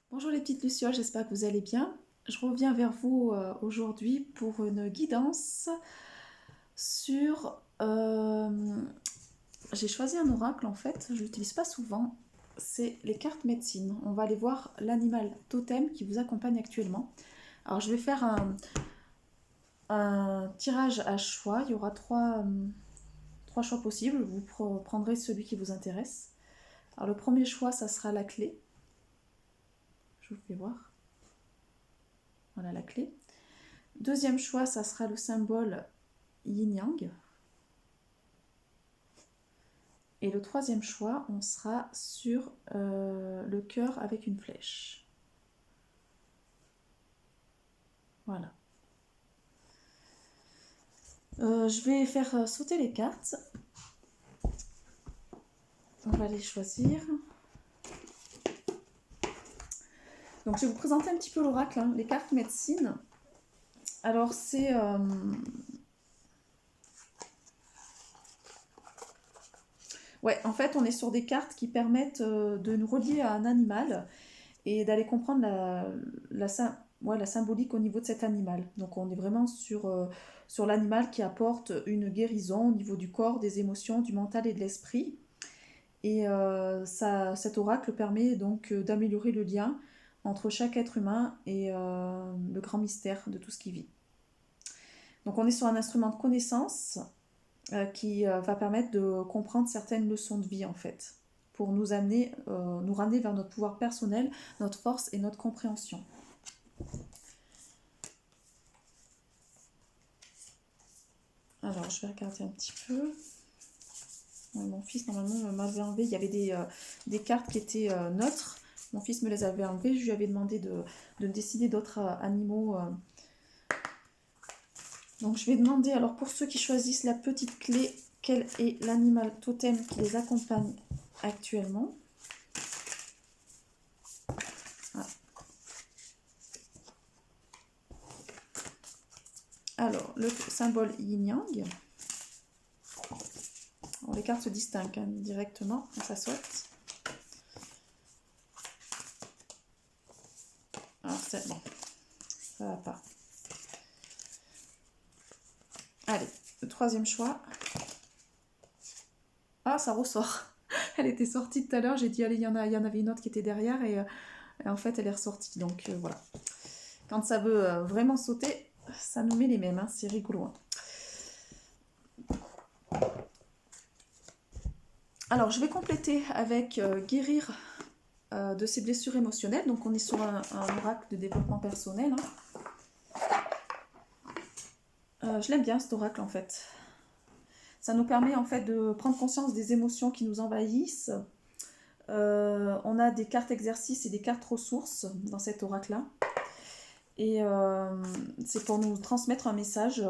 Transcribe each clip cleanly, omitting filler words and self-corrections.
Bonjour les petites lucioles, j'espère que vous allez bien. Je reviens vers vous aujourd'hui pour une guidance sur... J'ai choisi un oracle en fait, je ne l'utilise pas souvent. C'est les cartes médecine. On va aller voir l'animal totem qui vous accompagne actuellement. Alors je vais faire un tirage à choix. Il y aura trois choix possibles. Vous prendrez celui qui vous intéresse. Alors le premier choix, ça sera la clé. Je vous fais voir. Voilà la clé. Deuxième choix, ça sera le symbole yin-yang. Et le troisième choix, on sera sur le cœur avec une flèche. Voilà. Je vais faire sauter les cartes. On va les choisir. Donc je vais vous présenter un petit peu l'oracle, hein, les cartes médecine. Alors c'est... Ouais, en fait on est sur des cartes qui permettent de nous relier à un animal et d'aller comprendre la symbolique au niveau de cet animal. Donc on est vraiment sur l'animal qui apporte une guérison au niveau du corps, des émotions, du mental et de l'esprit. Et cet oracle permet donc d'améliorer le lien entre chaque être humain et le grand mystère de tout ce qui vit. Donc on est sur un instrument de connaissance qui va permettre de comprendre certaines leçons de vie en fait, pour nous amener, nous ramener vers notre pouvoir personnel, notre force et notre compréhension. Alors je vais regarder un petit peu. Mon fils normalement m'avait enlevé, il y avait des cartes qui étaient neutres. Mon fils me les avait enlevées, je lui avais demandé de me dessiner d'autres animaux. Donc je vais demander, alors pour ceux qui choisissent la petite clé, quel est l'animal totem qui les accompagne actuellement. Ah. Alors, le symbole yin-yang. Les cartes se distinguent hein, directement quand ça saute. Alors c'est bon, ça va pas. Allez, le troisième choix. Ah, ça ressort. Elle était sortie tout à l'heure, j'ai dit allez, il y en avait une autre qui était derrière et en fait elle est ressortie. Donc voilà. Quand ça veut vraiment sauter, ça nous met les mêmes, hein, c'est rigolo. Hein. Alors je vais compléter avec guérir de ses blessures émotionnelles. Donc on est sur un oracle de développement personnel. Hein. Je l'aime bien cet oracle en fait. Ça nous permet en fait de prendre conscience des émotions qui nous envahissent. On a des cartes exercices et des cartes ressources dans cet oracle-là. Et c'est pour nous transmettre un message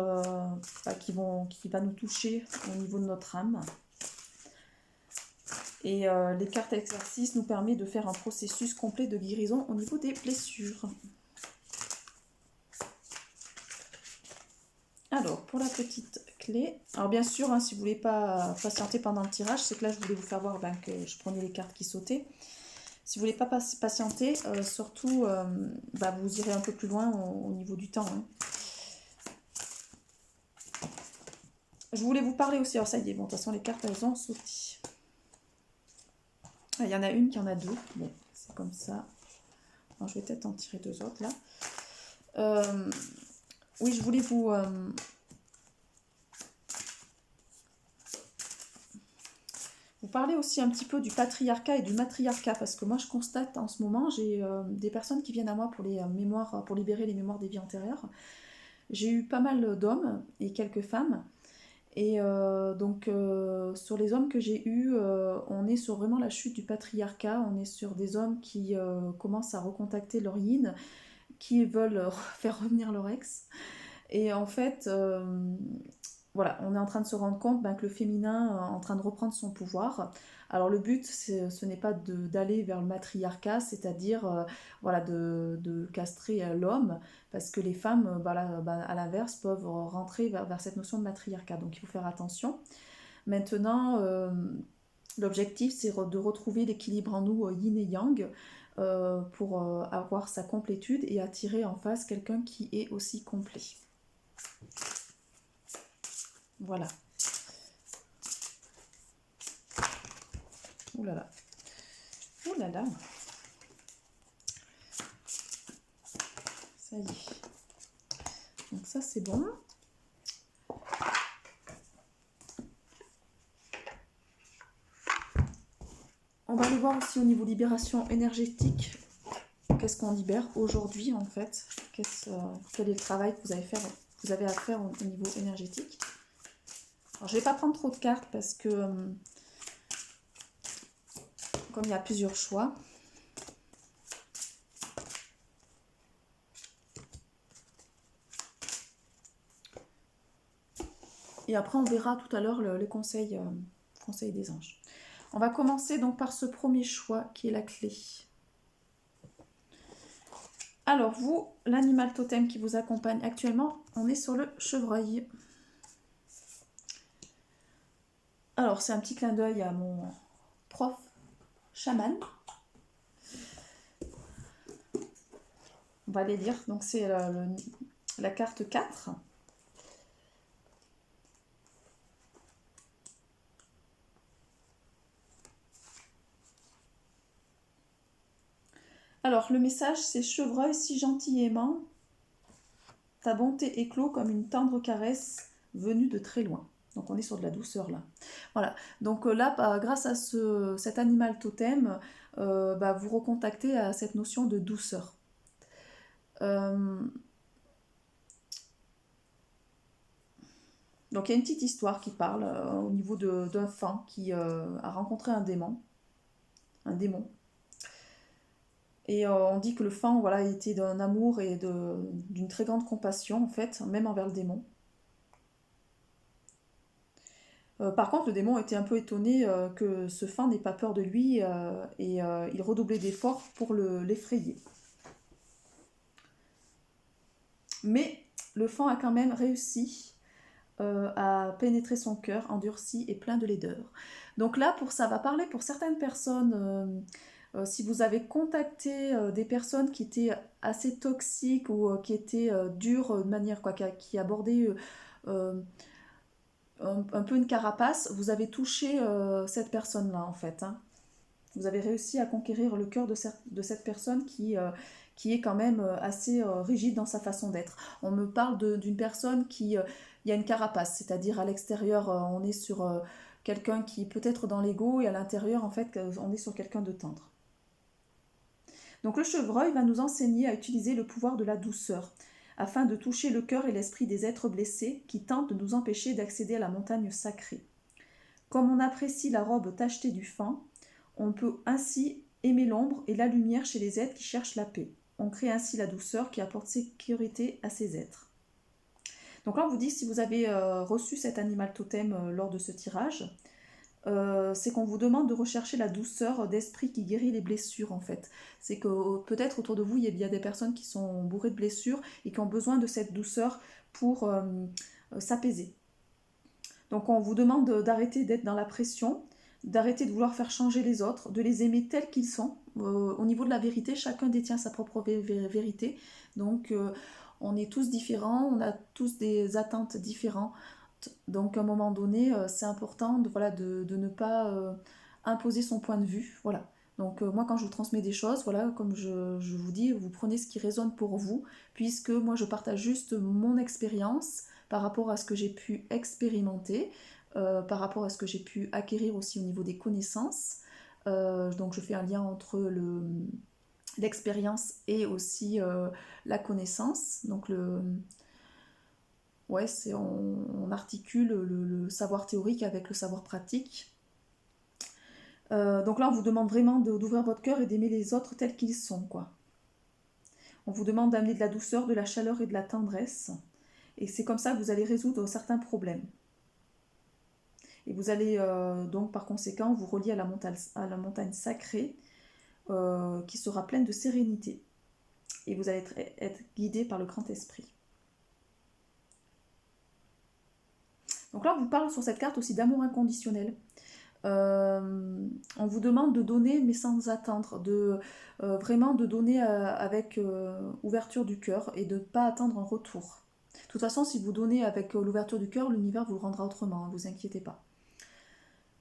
qui va nous toucher au niveau de notre âme. Et les cartes exercices nous permettent de faire un processus complet de guérison au niveau des blessures. Alors, pour la petite clé, alors bien sûr, hein, si vous ne voulez pas patienter pendant le tirage, c'est que là, je voulais vous faire voir que je prenais les cartes qui sautaient. Si vous ne voulez pas patienter, surtout, vous irez un peu plus loin au niveau du temps. Hein. Je voulais vous parler aussi, alors ça y est, bon, de toute façon, les cartes, elles ont sauté. Il y en a une qui en a deux, bon, c'est comme ça. Alors, je vais peut-être en tirer deux autres, là. Oui, je voulais vous parler aussi un petit peu du patriarcat et du matriarcat, parce que moi je constate en ce moment, j'ai des personnes qui viennent à moi pour les mémoires, pour libérer les mémoires des vies antérieures. J'ai eu pas mal d'hommes et quelques femmes, et donc sur les hommes que j'ai eus, on est sur vraiment la chute du patriarcat, on est sur des hommes qui commencent à recontacter leur yin, qui veulent faire revenir leur ex, et en fait... voilà, on est en train de se rendre compte que le féminin est en train de reprendre son pouvoir. Alors le but, ce n'est pas d'aller vers le matriarcat, c'est-à-dire voilà, de castrer l'homme, parce que les femmes, à l'inverse, peuvent rentrer vers cette notion de matriarcat. Donc il faut faire attention. Maintenant, l'objectif, c'est de retrouver l'équilibre en nous, yin et yang, pour avoir sa complétude et attirer en face quelqu'un qui est aussi complet. Voilà. Ouh là là. Ouh là là. Ça y est. Donc ça c'est bon. On va aller voir aussi au niveau libération énergétique. Qu'est-ce qu'on libère aujourd'hui en fait? Quel est le travail que vous avez à faire au niveau énergétique? Alors, je ne vais pas prendre trop de cartes parce que comme il y a plusieurs choix. Et après on verra tout à l'heure les conseils des anges. On va commencer donc par ce premier choix qui est la clé. Alors vous, l'animal totem qui vous accompagne actuellement, on est sur le chevreuil. Alors c'est un petit clin d'œil à mon prof chaman. On va les lire, donc c'est la carte 4. Alors, le message, c'est « Chevreuil, si gentil et aimant, ta bonté éclot comme une tendre caresse venue de très loin. » Donc, on est sur de la douceur, là. Voilà. Donc là, grâce à cet animal totem, vous recontactez à cette notion de douceur. Donc, il y a une petite histoire qui parle au niveau d'un fan qui a rencontré un démon. Et on dit que le fan, voilà, était d'un amour et d'une très grande compassion, en fait, même envers le démon. Par contre, le démon était un peu étonné que ce fan n'ait pas peur de lui et il redoublait d'efforts pour l'effrayer. Mais le fan a quand même réussi à pénétrer son cœur endurci et plein de laideur. Donc là, ça va parler pour certaines personnes... si vous avez contacté des personnes qui étaient assez toxiques ou qui étaient dures de manière, qui abordaient un peu une carapace, vous avez touché cette personne-là en fait. Hein. Vous avez réussi à conquérir le cœur de cette personne qui est quand même assez rigide dans sa façon d'être. On me parle d'une personne qui... il y a une carapace, c'est-à-dire à l'extérieur, on est sur quelqu'un qui est peut-être dans l'ego et à l'intérieur, en fait, on est sur quelqu'un de tendre. Donc le chevreuil va nous enseigner à utiliser le pouvoir de la douceur, afin de toucher le cœur et l'esprit des êtres blessés qui tentent de nous empêcher d'accéder à la montagne sacrée. Comme on apprécie la robe tachetée du fan, on peut ainsi aimer l'ombre et la lumière chez les êtres qui cherchent la paix. On crée ainsi la douceur qui apporte sécurité à ces êtres. Donc là on vous dit, si vous avez reçu cet animal totem lors de ce tirage, c'est qu'on vous demande de rechercher la douceur d'esprit qui guérit les blessures en fait. C'est que peut-être autour de vous il y a des personnes qui sont bourrées de blessures et qui ont besoin de cette douceur pour s'apaiser. Donc on vous demande d'arrêter d'être dans la pression, d'arrêter de vouloir faire changer les autres, de les aimer tels qu'ils sont. Au niveau de la vérité, chacun détient sa propre vérité. Donc on est tous différents, on a tous des attentes différentes. Donc à un moment donné, c'est important de ne pas imposer son point de vue. Voilà. Donc moi quand je vous transmets des choses, voilà, comme je vous dis, vous prenez ce qui résonne pour vous, puisque moi je partage juste mon expérience par rapport à ce que j'ai pu expérimenter, par rapport à ce que j'ai pu acquérir aussi au niveau des connaissances. Donc je fais un lien entre l'expérience et aussi la connaissance. Donc on articule le savoir théorique avec le savoir pratique. Donc là, on vous demande vraiment d'ouvrir votre cœur et d'aimer les autres tels qu'ils sont, quoi. On vous demande d'amener de la douceur, de la chaleur et de la tendresse. Et c'est comme ça que vous allez résoudre certains problèmes. Et vous allez donc par conséquent vous relier à la montagne sacrée qui sera pleine de sérénité. Et vous allez être guidé par le grand esprit. Donc là, on vous parle sur cette carte aussi d'amour inconditionnel. On vous demande de donner mais sans attendre, vraiment de donner avec ouverture du cœur et de ne pas attendre un retour. De toute façon, si vous donnez avec l'ouverture du cœur, l'univers vous le rendra autrement, ne vous inquiétez pas.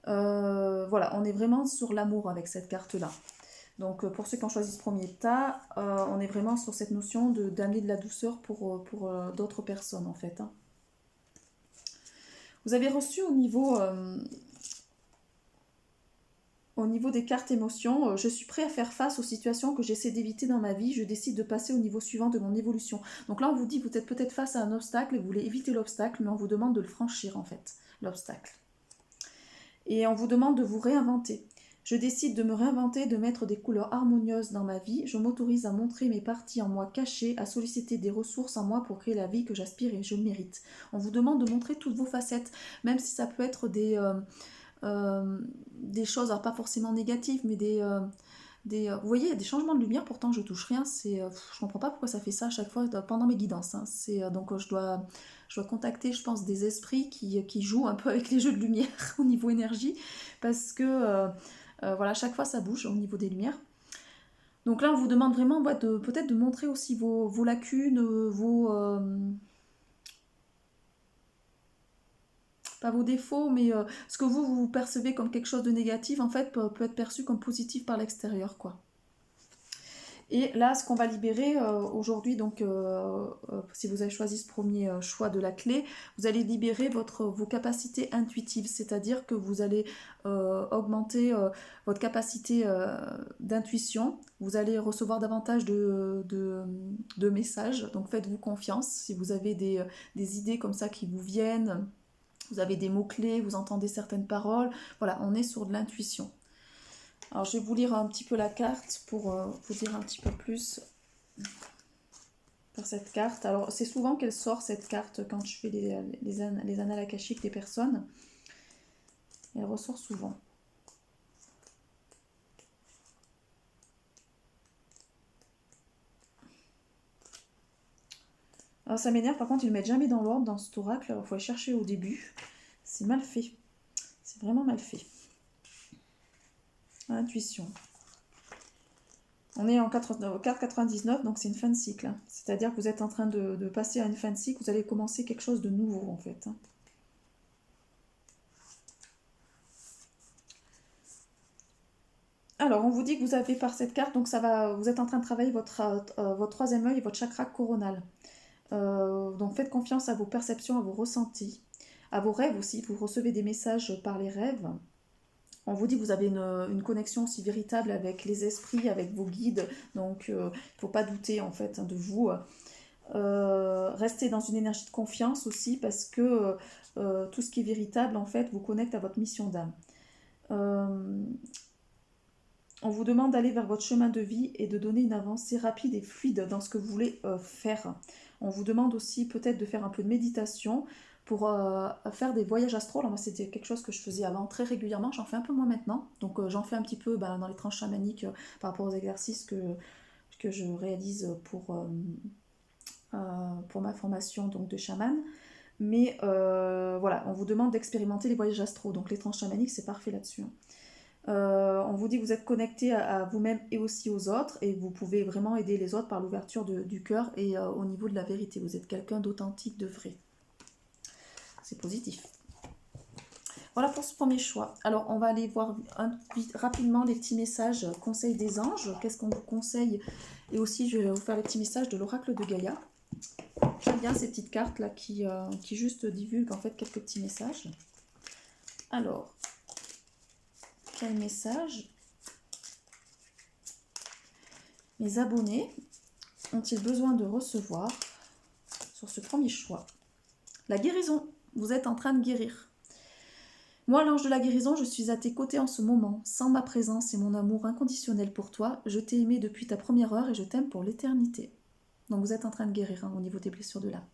Voilà, on est vraiment sur l'amour avec cette carte-là. Donc pour ceux qui ont choisi ce premier tas, on est vraiment sur cette notion d'amener de la douceur pour d'autres personnes en fait. Hein. Vous avez reçu au niveau des cartes émotions, je suis prêt à faire face aux situations que j'essaie d'éviter dans ma vie, je décide de passer au niveau suivant de mon évolution. Donc là on vous dit, vous êtes peut-être face à un obstacle et vous voulez éviter l'obstacle, mais on vous demande de le franchir en fait, l'obstacle. Et on vous demande de vous réinventer. Je décide de me réinventer, de mettre des couleurs harmonieuses dans ma vie. Je m'autorise à montrer mes parties en moi cachées, à solliciter des ressources en moi pour créer la vie que j'aspire et je mérite. On vous demande de montrer toutes vos facettes, même si ça peut être des choses, alors pas forcément négatives, mais vous voyez, des changements de lumière, pourtant je touche rien, je comprends pas pourquoi ça fait ça à chaque fois pendant mes guidances. Hein. Donc je dois contacter, je pense, des esprits qui jouent un peu avec les jeux de lumière au niveau énergie, parce que voilà, chaque fois ça bouge au niveau des lumières. Donc là, on vous demande vraiment peut-être de montrer aussi vos lacunes, pas vos défauts, mais ce que vous percevez comme quelque chose de négatif, en fait, peut être perçu comme positif par l'extérieur, quoi. Et là, ce qu'on va libérer aujourd'hui, donc si vous avez choisi ce premier choix de la clé, vous allez libérer vos capacités intuitives, c'est-à-dire que vous allez augmenter votre capacité d'intuition, vous allez recevoir davantage de messages, donc faites-vous confiance. Si vous avez des idées comme ça qui vous viennent, vous avez des mots-clés, vous entendez certaines paroles, voilà, on est sur de l'intuition. Alors je vais vous lire un petit peu la carte pour vous dire un petit peu plus pour cette carte. Alors c'est souvent qu'elle sort cette carte quand je fais les annales akashiques des personnes. Elle ressort souvent. Alors ça m'énerve, par contre ils ne mettent jamais dans l'ordre dans cet oracle, alors il faut aller chercher au début. C'est mal fait. C'est vraiment mal fait. Intuition. On est en 4,99, donc c'est une fin de cycle. Hein. C'est-à-dire que vous êtes en train de passer à une fin de cycle, vous allez commencer quelque chose de nouveau en fait. Hein. Alors, on vous dit que vous avez par cette carte, donc vous êtes en train de travailler votre troisième œil et votre chakra coronal. Donc faites confiance à vos perceptions, à vos ressentis, à vos rêves aussi. Vous recevez des messages par les rêves. On vous dit que vous avez une connexion aussi véritable avec les esprits, avec vos guides. Donc il ne faut pas douter en fait de vous. Restez dans une énergie de confiance aussi parce que tout ce qui est véritable en fait vous connecte à votre mission d'âme. On vous demande d'aller vers votre chemin de vie et de donner une avancée rapide et fluide dans ce que vous voulez faire. On vous demande aussi peut-être de faire un peu de méditation pour faire des voyages astraux. Alors moi c'était quelque chose que je faisais avant très régulièrement, j'en fais un peu moins maintenant. Donc j'en fais un petit peu dans les tranches chamaniques par rapport aux exercices que je réalise pour ma formation donc, de chaman. Mais voilà, on vous demande d'expérimenter les voyages astraux. Donc les tranches chamaniques c'est parfait là-dessus. On vous dit que vous êtes connecté à vous-même et aussi aux autres et vous pouvez vraiment aider les autres par l'ouverture du cœur et au niveau de la vérité. Vous êtes quelqu'un d'authentique, de vrai. C'est positif. Voilà pour ce premier choix. Alors on va aller voir rapidement les petits messages conseils des anges. Qu'est-ce qu'on vous conseille? Et aussi je vais vous faire les petits messages de l'oracle de Gaïa. J'aime bien ces petites cartes là qui juste divulguent en fait quelques petits messages. Alors, quel message mes abonnés ont-ils besoin de recevoir sur ce premier choix? La guérison, vous êtes en train de guérir. Moi, l'ange de la guérison, je suis à tes côtés en ce moment. Sans ma présence et mon amour inconditionnel pour toi, je t'ai aimé depuis ta première heure et je t'aime pour l'éternité. Donc vous êtes en train de guérir au niveau des blessures de l'âme.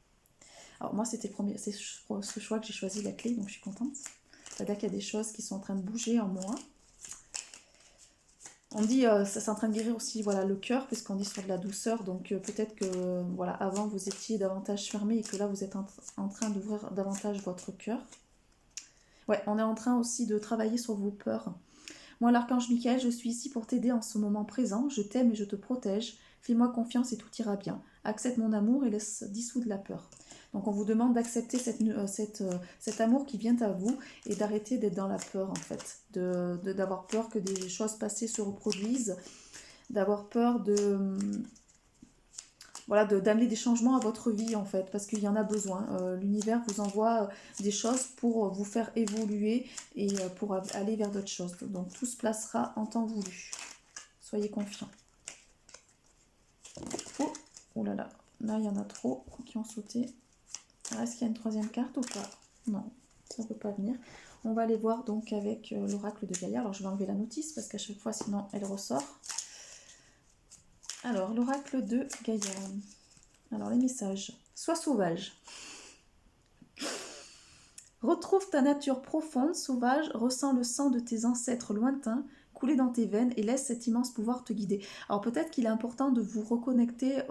Alors moi, c'est ce choix que j'ai choisi la clé, donc je suis contente. C'est-à-dire qu'il y a des choses qui sont en train de bouger en moi. On dit ça c'est en train de guérir aussi voilà, le cœur, puisqu'on dit sur de la douceur. Donc peut-être que voilà, avant vous étiez davantage fermé et que là vous êtes en train d'ouvrir davantage votre cœur. Ouais, on est en train aussi de travailler sur vos peurs. Moi, l'archange Michael, je suis ici pour t'aider en ce moment présent. Je t'aime et je te protège. Fais-moi confiance et tout ira bien. Accepte mon amour et laisse dissoudre la peur. Donc, on vous demande d'accepter cet amour qui vient à vous et d'arrêter d'être dans la peur, en fait. D'avoir peur que des choses passées se reproduisent, d'avoir peur voilà, d'amener des changements à votre vie en fait, parce qu'il y en a besoin. L'univers vous envoie des choses pour vous faire évoluer et pour aller vers d'autres choses. Donc tout se placera en temps voulu. Soyez confiants. Oh, oh là là, là il y en a trop qui ont sauté. Est-ce qu'il y a une troisième carte ou pas? Non, ça ne peut pas venir. On va aller voir donc avec l'oracle de Gaïa. Alors je vais enlever la notice parce qu'à chaque fois sinon elle ressort. Alors l'oracle de Gaïa. Alors les messages. Sois sauvage. Retrouve ta nature profonde, sauvage, ressens le sang de tes ancêtres lointains couler dans tes veines et laisse cet immense pouvoir te guider. Alors peut-être qu'il est important de vous reconnecter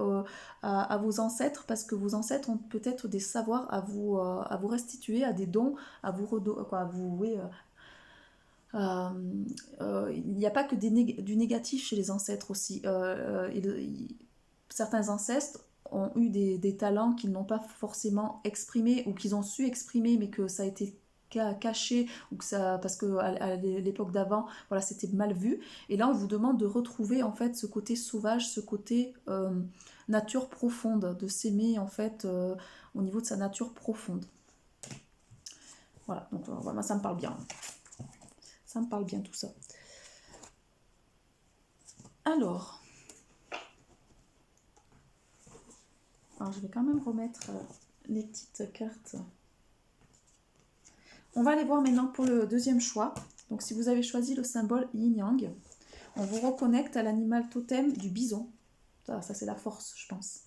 à vos ancêtres parce que vos ancêtres ont peut-être des savoirs à vous restituer, à des dons, à vous oui, il n'y a pas que du négatif chez les ancêtres aussi. Certains ancêtres ont eu des talents qu'ils n'ont pas forcément exprimés ou qu'ils ont su exprimer mais que ça a été caché ou que ça parce que à l'époque d'avant voilà c'était mal vu et là on vous demande de retrouver en fait ce côté sauvage, ce côté nature profonde, de s'aimer en fait au niveau de sa nature profonde. Voilà, donc moi ça me parle bien. Ça me parle bien tout ça. Alors je vais quand même remettre les petites cartes. On va aller voir maintenant pour le deuxième choix. Donc si vous avez choisi le symbole yin-yang, on vous reconnecte à l'animal totem du bison. Ça c'est la force, je pense.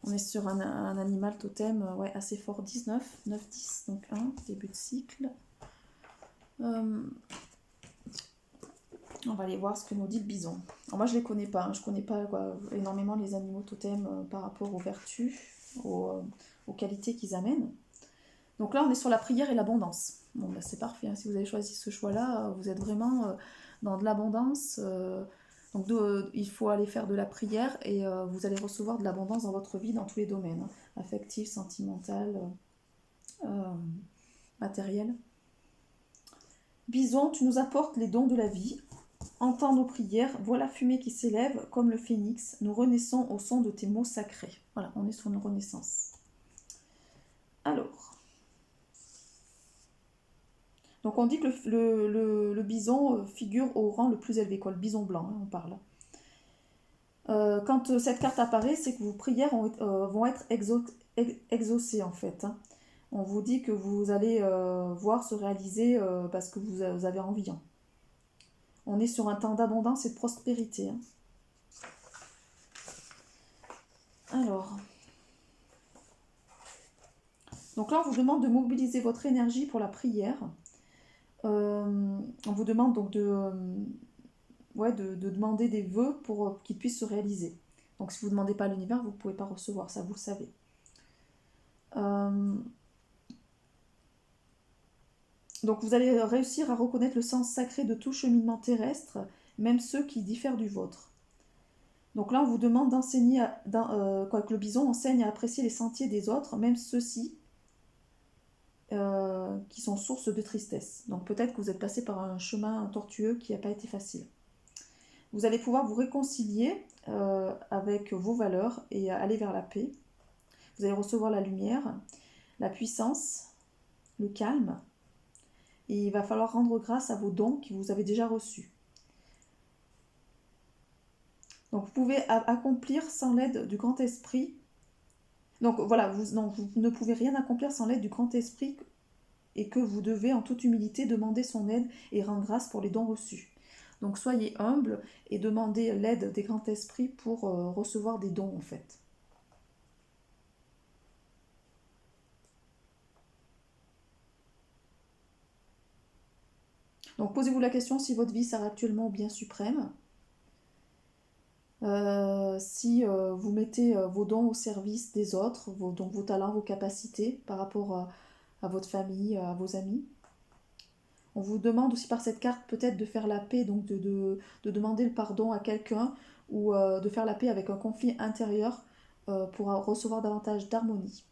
On est sur un animal totem ouais, assez fort, 19, 9, 10, donc 1, début de cycle. On va aller voir ce que nous dit le bison. Alors moi je ne les connais pas, je ne connais pas énormément les animaux totems par rapport aux vertus, aux qualités qu'ils amènent. Donc là on est sur la prière et l'abondance. Bon bah c'est parfait, hein. Si vous avez choisi ce choix-là, vous êtes vraiment dans de l'abondance. Donc il faut aller faire de la prière et vous allez recevoir de l'abondance dans votre vie dans tous les domaines, hein. Affectif, sentimental, matériel. Bison, tu nous apportes les dons de la vie. Entends nos prières, vois la fumée qui s'élève comme le phénix. Nous renaissons au son de tes mots sacrés. Voilà, on est sur une renaissance. Alors, donc on dit que le bison figure au rang le plus élevé, quoi, le bison blanc, hein, on parle. Quand cette carte apparaît, c'est que vos prières vont être exaucées en fait, hein. On vous dit que vous allez voir se réaliser parce que vous avez envie, hein. On est sur un temps d'abondance et de prospérité, hein. Alors, donc là on vous demande de mobiliser votre énergie pour la prière. On vous demande donc de demander des vœux pour qu'ils puissent se réaliser. Donc si vous ne demandez pas à l'univers, vous ne pouvez pas recevoir, ça vous le savez. Donc vous allez réussir à reconnaître le sens sacré de tout cheminement terrestre, même ceux qui diffèrent du vôtre. Donc là on vous demande d'enseigner, que le bison enseigne à apprécier les sentiers des autres, même ceux-ci qui sont source de tristesse. Donc peut-être que vous êtes passé par un chemin tortueux qui n'a pas été facile. Vous allez pouvoir vous réconcilier avec vos valeurs et aller vers la paix. Vous allez recevoir la lumière, la puissance, le calme. Et il va falloir rendre grâce à vos dons que vous avez déjà reçus. Donc vous pouvez accomplir sans l'aide du grand esprit. Donc voilà, vous ne pouvez rien accomplir sans l'aide du grand esprit et que vous devez en toute humilité demander son aide et rendre grâce pour les dons reçus. Donc soyez humble et demandez l'aide des grands esprits pour recevoir des dons en fait. Donc posez-vous la question si votre vie sert actuellement au bien suprême. Si vous mettez vos dons au service des autres, donc vos talents, vos capacités par rapport à votre famille, à vos amis. On vous demande aussi par cette carte peut-être de faire la paix, donc de demander le pardon à quelqu'un ou de faire la paix avec un conflit intérieur pour recevoir davantage d'harmonie.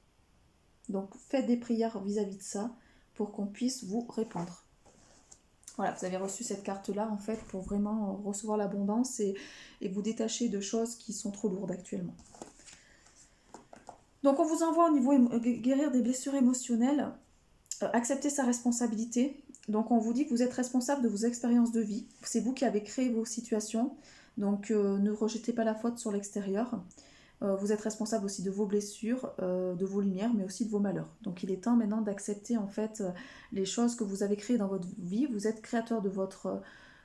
Donc faites des prières vis-à-vis de ça pour qu'on puisse vous répondre. Voilà, vous avez reçu cette carte-là en fait pour vraiment recevoir l'abondance et vous détacher de choses qui sont trop lourdes actuellement. Donc on vous envoie au niveau guérir des blessures émotionnelles, accepter sa responsabilité. Donc on vous dit que vous êtes responsable de vos expériences de vie. C'est vous qui avez créé vos situations. Donc ne rejetez pas la faute sur l'extérieur. Vous êtes responsable aussi de vos blessures, de vos lumières, mais aussi de vos malheurs. Donc il est temps maintenant d'accepter en fait les choses que vous avez créées dans votre vie. Vous êtes créateur de votre...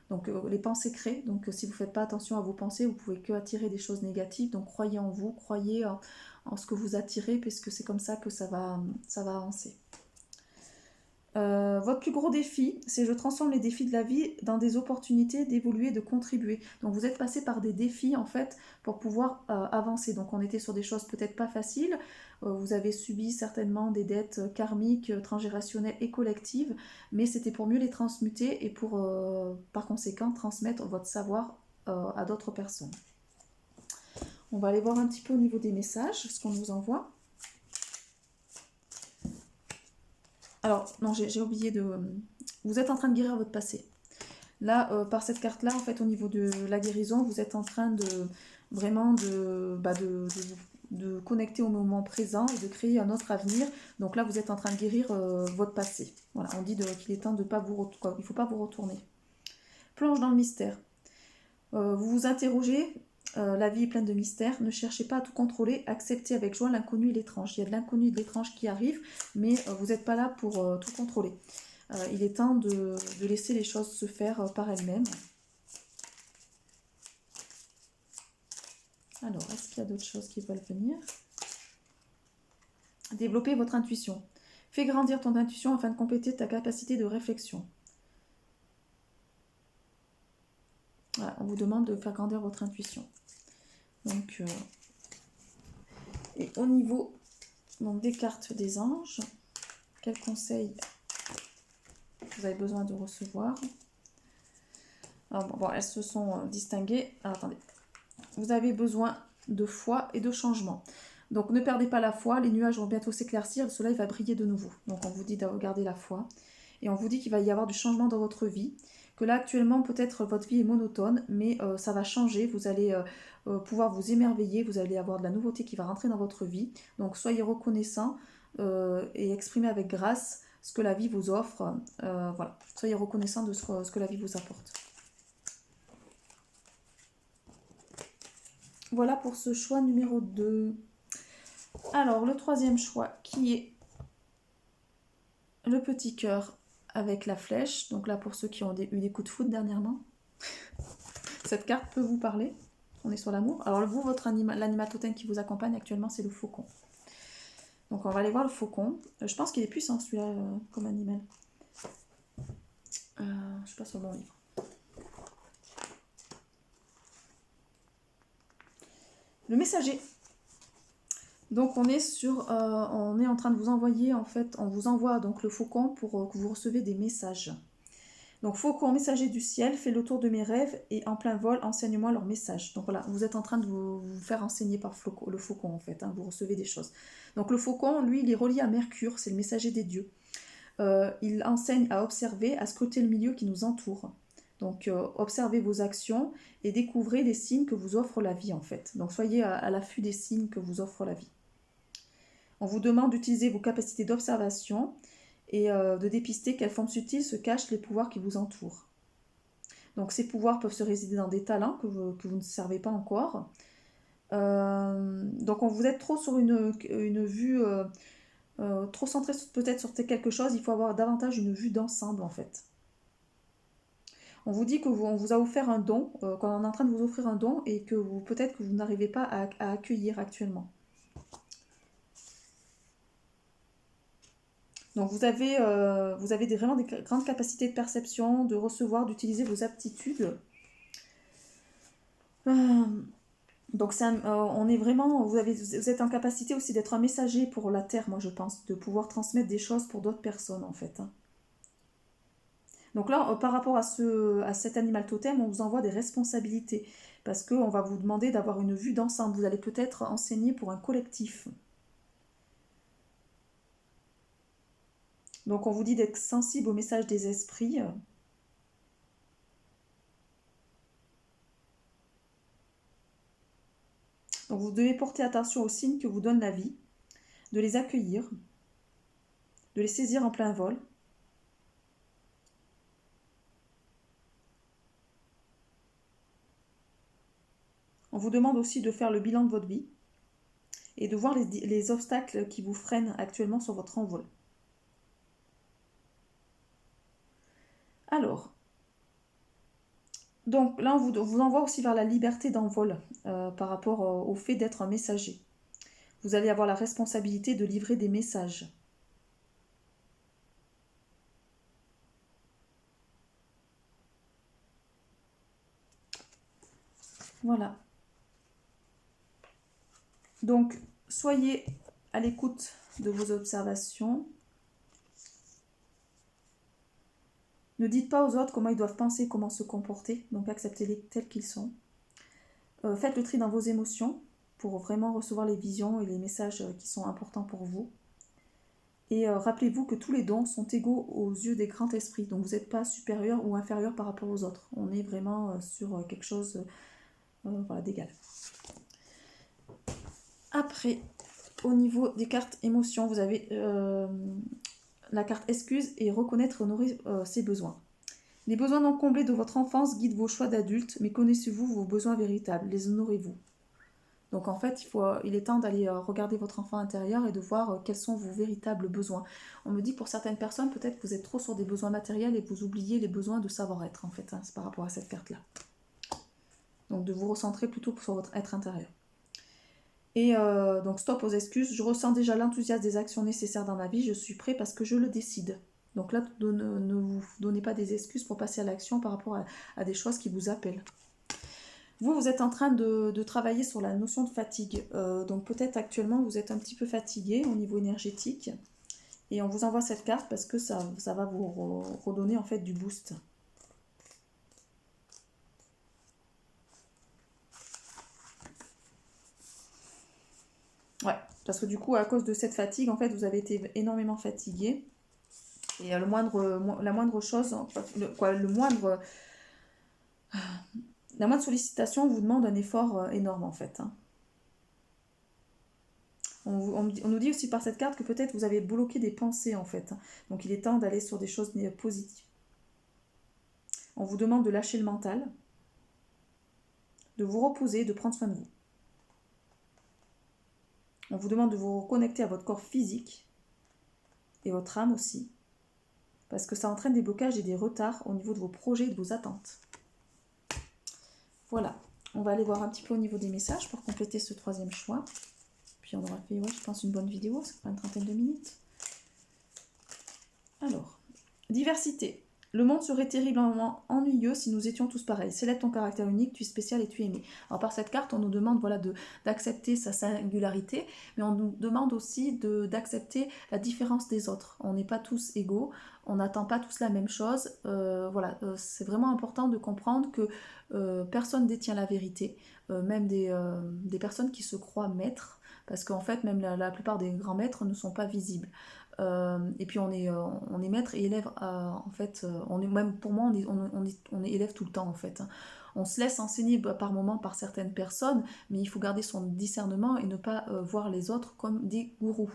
donc les pensées créent. Donc si vous ne faites pas attention à vos pensées, vous pouvez que attirer des choses négatives. Donc croyez en vous, croyez en ce que vous attirez, puisque c'est comme ça que ça va avancer. Votre plus gros défi, c'est je transforme les défis de la vie dans des opportunités d'évoluer, de contribuer. Donc vous êtes passé par des défis en fait pour pouvoir avancer. Donc on était sur des choses peut-être pas faciles. Vous avez subi certainement des dettes karmiques, transgénérationnelles et collectives, mais c'était pour mieux les transmuter et pour par conséquent transmettre votre savoir à d'autres personnes. On va aller voir un petit peu au niveau des messages, ce qu'on nous envoie. Alors, non, j'ai oublié de... Vous êtes en train de guérir votre passé. Là, par cette carte-là, en fait, au niveau de la guérison, vous êtes en train de vraiment de connecter au moment présent et de créer un autre avenir. Donc là, vous êtes en train de guérir votre passé. Voilà, on dit qu'il est temps de pas vous... il ne faut pas vous retourner. Plonge dans le mystère. Vous vous interrogez... la vie est pleine de mystères, ne cherchez pas à tout contrôler, acceptez avec joie l'inconnu et l'étrange. Il y a de l'inconnu et de l'étrange qui arrive, mais vous n'êtes pas là pour tout contrôler. Il est temps de laisser les choses se faire par elles-mêmes. Alors, est-ce qu'il y a d'autres choses qui veulent venir? Développer votre intuition. Fais grandir ton intuition afin de compléter ta capacité de réflexion. Voilà, on vous demande de faire grandir votre intuition. Donc, et au niveau donc, des cartes des anges, quels conseils vous avez besoin de recevoir? Alors, bon, elles se sont distinguées. Alors, attendez. Vous avez besoin de foi et de changement. Donc, ne perdez pas la foi. Les nuages vont bientôt s'éclaircir. Le soleil va briller de nouveau. Donc, on vous dit de regarder la foi. Et on vous dit qu'il va y avoir du changement dans votre vie. Que là, actuellement, peut-être votre vie est monotone, mais ça va changer. Vous allez pouvoir vous émerveiller. Vous allez avoir de la nouveauté qui va rentrer dans votre vie. Donc, soyez reconnaissants et exprimez avec grâce ce que la vie vous offre. Voilà. Soyez reconnaissants de ce que la vie vous apporte. Voilà pour ce choix numéro 2. Alors, le troisième choix qui est le petit cœur avec la flèche. Donc là, pour ceux qui ont eu des coups de foudre dernièrement, cette carte peut vous parler. On est sur l'amour. Alors vous, l'animal totem qui vous accompagne actuellement, c'est le faucon. Donc on va aller voir le faucon. Je pense qu'il est puissant celui-là comme animal. Je ne suis pas sur le bon livre. Le messager. Donc on est en train de vous envoyer, en fait, on vous envoie donc le faucon pour que vous recevez des messages. Donc faucon, messager du ciel, fais le tour de mes rêves et en plein vol, enseigne-moi leurs messages. Donc voilà, vous êtes en train de vous faire enseigner par le faucon en fait, hein, vous recevez des choses. Donc le faucon, lui, il est relié à Mercure, c'est le messager des dieux. Il enseigne à observer, à scruter le milieu qui nous entoure. Donc observez vos actions et découvrez les signes que vous offre la vie en fait. Donc soyez à l'affût des signes que vous offre la vie. On vous demande d'utiliser vos capacités d'observation et de dépister quelles formes subtiles se cachent les pouvoirs qui vous entourent. Donc ces pouvoirs peuvent se résider dans des talents que vous ne savez pas encore. Donc vous êtes trop sur une vue, trop centré peut-être sur quelque chose, il faut avoir davantage une vue d'ensemble en fait. On vous dit qu'on vous a offert un don, qu'on est en train de vous offrir un don et que peut-être que vous n'arrivez pas à accueillir actuellement. Donc vous avez vraiment des grandes capacités de perception, de recevoir, d'utiliser vos aptitudes. Donc on est vraiment, vous êtes en capacité aussi d'être un messager pour la Terre, moi je pense, de pouvoir transmettre des choses pour d'autres personnes en fait, hein. Donc là, par rapport à cet animal totem, on vous envoie des responsabilités, parce qu'on va vous demander d'avoir une vue d'ensemble. Vous allez peut-être enseigner pour un collectif. Donc on vous dit d'être sensible au message des esprits. Donc vous devez porter attention aux signes que vous donne la vie, de les accueillir, de les saisir en plein vol. On vous demande aussi de faire le bilan de votre vie et de voir les obstacles qui vous freinent actuellement sur votre envol. Alors, donc là, on vous envoie aussi vers la liberté d'envol par rapport au fait d'être un messager. Vous allez avoir la responsabilité de livrer des messages. Voilà. Donc, soyez à l'écoute de vos observations. Ne dites pas aux autres comment ils doivent penser, comment se comporter. Donc, acceptez-les tels qu'ils sont. Faites le tri dans vos émotions pour vraiment recevoir les visions et les messages qui sont importants pour vous. Et rappelez-vous que tous les dons sont égaux aux yeux des grands esprits. Donc vous n'êtes pas supérieur ou inférieur par rapport aux autres. On est vraiment sur quelque chose voilà, d'égal. Après, au niveau des cartes émotions, vous avez la carte excuse et reconnaître et honorer ses besoins. Les besoins non comblés de votre enfance guident vos choix d'adulte, mais connaissez-vous vos besoins véritables? Les honorez-vous? Donc en fait, il est temps d'aller regarder votre enfant intérieur et de voir quels sont vos véritables besoins. On me dit que pour certaines personnes, peut-être que vous êtes trop sur des besoins matériels et que vous oubliez les besoins de savoir-être en fait, hein, c'est par rapport à cette carte-là. Donc de vous recentrer plutôt sur votre être intérieur. Et donc stop aux excuses, je ressens déjà l'enthousiasme des actions nécessaires dans ma vie, je suis prêt parce que je le décide. Donc là, ne vous donnez pas des excuses pour passer à l'action par rapport à des choses qui vous appellent. Vous êtes en train de travailler sur la notion de fatigue. Donc peut-être actuellement, vous êtes un petit peu fatigué au niveau énergétique. Et on vous envoie cette carte parce que ça va vous redonner en fait du boost. Ouais, parce que du coup, à cause de cette fatigue, en fait, vous avez été énormément fatigué. Et la moindre chose, la moindre sollicitation vous demande un effort énorme en fait, hein. On nous dit aussi par cette carte que peut-être vous avez bloqué des pensées en fait, hein. Donc il est temps d'aller sur des choses positives. On vous demande de lâcher le mental, de vous reposer, de prendre soin de vous. On vous demande de vous reconnecter à votre corps physique et votre âme aussi, parce que ça entraîne des blocages et des retards au niveau de vos projets et de vos attentes. Voilà, on va aller voir un petit peu au niveau des messages pour compléter ce troisième choix. Puis on aura fait, ouais, je pense, une bonne vidéo, ça fera une trentaine de minutes. Alors, diversité. Le monde serait terriblement ennuyeux si nous étions tous pareils. Célèbre ton caractère unique, tu es spécial et tu es aimé. Alors par cette carte, on nous demande voilà, d'accepter sa singularité, mais on nous demande aussi d'accepter la différence des autres. On n'est pas tous égaux, on n'attend pas tous la même chose. Voilà, c'est vraiment important de comprendre que personne ne détient la vérité, même des personnes qui se croient maîtres, parce qu'en fait, même la plupart des grands maîtres ne sont pas visibles. Et puis on est maître et élève, en fait, même pour moi, on est élève tout le temps en fait, hein. On se laisse enseigner par moments par certaines personnes, mais il faut garder son discernement et ne pas voir les autres comme des gourous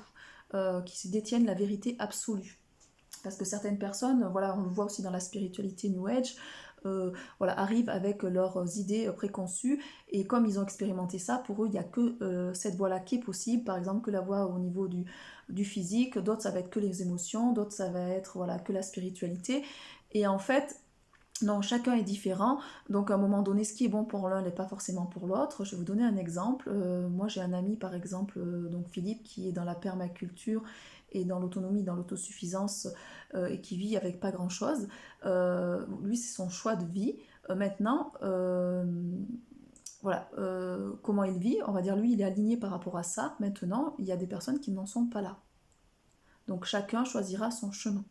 qui détiennent la vérité absolue. Parce que certaines personnes, voilà, on le voit aussi dans la spiritualité New Age, voilà, arrivent avec leurs idées préconçues et comme ils ont expérimenté ça, pour eux, il n'y a que cette voie-là qui est possible, par exemple que la voie au niveau du physique, d'autres ça va être que les émotions, d'autres ça va être voilà, que la spiritualité. Et en fait, non, chacun est différent, donc à un moment donné, ce qui est bon pour l'un n'est pas forcément pour l'autre. Je vais vous donner un exemple. Moi, j'ai un ami, par exemple, donc Philippe, qui est dans la permaculture et dans l'autonomie, dans l'autosuffisance, et qui vit avec pas grand-chose. Lui, c'est son choix de vie. Maintenant, voilà, comment il vit, on va dire lui il est aligné par rapport à ça. Maintenant, il y a des personnes qui n'en sont pas là. Donc chacun choisira son chemin.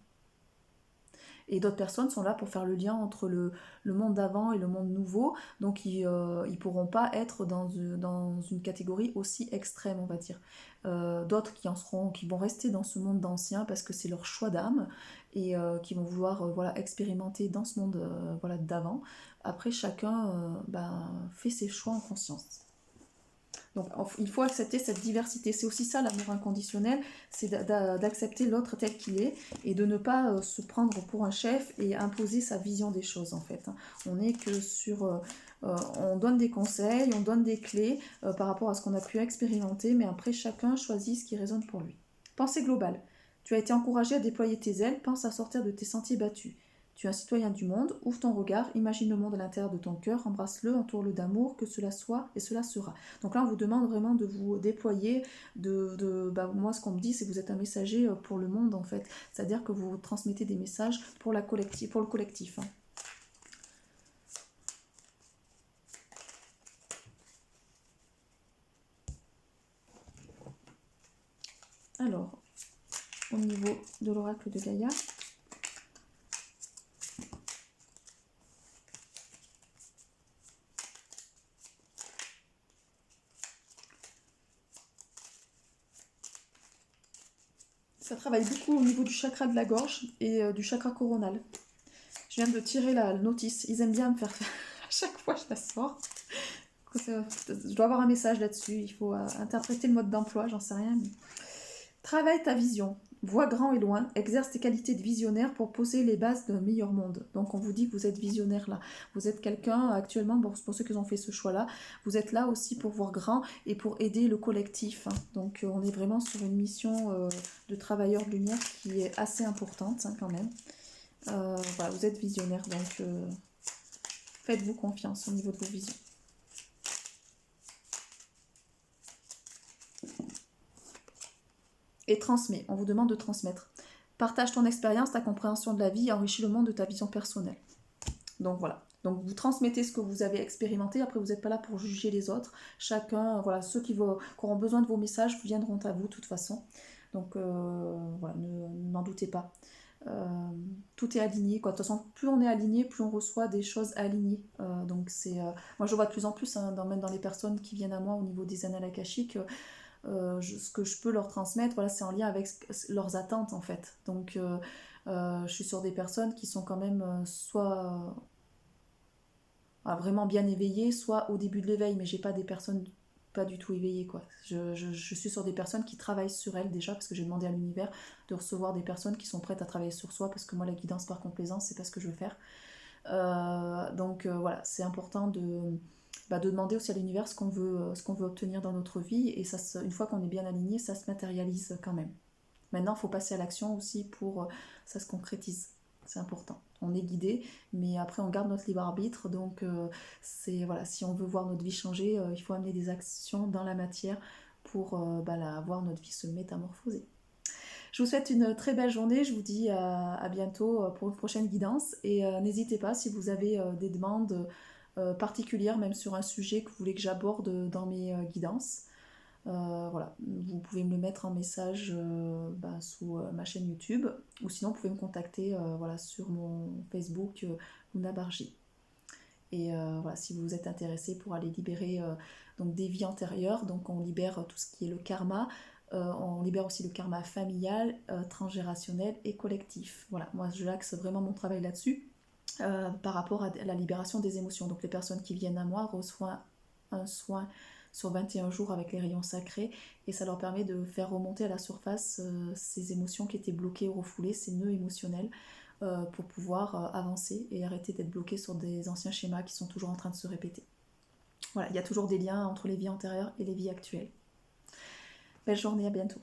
Et d'autres personnes sont là pour faire le lien entre le monde d'avant et le monde nouveau, donc ils ne pourront pas être dans une catégorie aussi extrême, on va dire. D'autres qui vont rester dans ce monde d'anciens parce que c'est leur choix d'âme, et qui vont vouloir voilà, expérimenter dans ce monde voilà, d'avant. Après, chacun fait ses choix en conscience. Donc il faut accepter cette diversité. C'est aussi ça l'amour inconditionnel, c'est d'accepter l'autre tel qu'il est et de ne pas se prendre pour un chef et imposer sa vision des choses en fait. On n'est que sur... on donne des conseils, on donne des clés par rapport à ce qu'on a pu expérimenter, mais après chacun choisit ce qui résonne pour lui. Pensée globale. Tu as été encouragé à déployer tes ailes, pense à sortir de tes sentiers battus. Tu es un citoyen du monde, ouvre ton regard, imagine le monde à l'intérieur de ton cœur, embrasse-le, entoure-le d'amour, que cela soit et cela sera. Donc là, on vous demande vraiment de vous déployer, moi ce qu'on me dit, c'est que vous êtes un messager pour le monde en fait. C'est-à-dire que vous transmettez des messages pour le collectif. Hein. Alors, au niveau de l'oracle de Gaïa, ça travaille beaucoup au niveau du chakra de la gorge et du chakra coronal. Je viens de tirer la notice. Ils aiment bien me faire à chaque fois je la sors. Je dois avoir un message là-dessus. Il faut interpréter le mode d'emploi, j'en sais rien. Mais... Travaille ta vision. Vois grand et loin. Exerce tes qualités de visionnaire pour poser les bases d'un meilleur monde. Donc on vous dit que vous êtes visionnaire là. Vous êtes quelqu'un actuellement, bon, pour ceux qui ont fait ce choix-là, vous êtes là aussi pour voir grand et pour aider le collectif. Hein. Donc on est vraiment sur une mission de travailleur de lumière qui est assez importante hein, quand même. Voilà, vous êtes visionnaire, donc faites-vous confiance au niveau de vos visions. Et transmets, on vous demande de transmettre. Partage ton expérience, ta compréhension de la vie et enrichis le monde de ta vision personnelle. Donc voilà. Donc vous transmettez ce que vous avez expérimenté, après vous n'êtes pas là pour juger les autres. Chacun, voilà, ceux qui auront besoin de vos messages viendront à vous de toute façon. Donc voilà, n'en doutez pas. Tout est aligné quoi. De toute façon, plus on est aligné, plus on reçoit des choses alignées. Donc c'est, moi je vois de plus en plus, hein, même dans les personnes qui viennent à moi au niveau des annales akashiques, ce que je peux leur transmettre, voilà, c'est en lien avec leurs attentes en fait. Donc je suis sur des personnes qui sont quand même soit vraiment bien éveillées, soit au début de l'éveil, mais j'ai pas des personnes pas du tout éveillées quoi. Je suis sur des personnes qui travaillent sur elles déjà, parce que j'ai demandé à l'univers de recevoir des personnes qui sont prêtes à travailler sur soi, parce que moi la guidance par complaisance c'est pas ce que je veux faire. Donc voilà, c'est important de demander aussi à l'univers ce qu'on veut obtenir dans notre vie, et ça, une fois qu'on est bien aligné, ça se matérialise quand même. Maintenant, il faut passer à l'action aussi pour ça se concrétise. C'est important. On est guidé, mais après on garde notre libre arbitre. Donc c'est voilà, si on veut voir notre vie changer, il faut amener des actions dans la matière pour voir notre vie se métamorphoser. Je vous souhaite une très belle journée. Je vous dis à bientôt pour une prochaine guidance. Et n'hésitez pas si vous avez des demandes particulières, même sur un sujet que vous voulez que j'aborde dans mes guidances. Voilà, vous pouvez me le mettre en message sous ma chaîne YouTube, ou sinon vous pouvez me contacter voilà, sur mon Facebook Luna Bargy. Et voilà, si vous êtes intéressé pour aller libérer donc des vies antérieures, donc on libère tout ce qui est le karma, on libère aussi le karma familial, transgénérationnel et collectif. Voilà, moi je axe vraiment mon travail là-dessus par rapport à la libération des émotions. Donc les personnes qui viennent à moi reçoivent un soin sur 21 jours avec les rayons sacrés, et ça leur permet de faire remonter à la surface ces émotions qui étaient bloquées ou refoulées, ces nœuds émotionnels, pour pouvoir avancer et arrêter d'être bloqués sur des anciens schémas qui sont toujours en train de se répéter. Voilà, il y a toujours des liens entre les vies antérieures et les vies actuelles. Belle journée, à bientôt.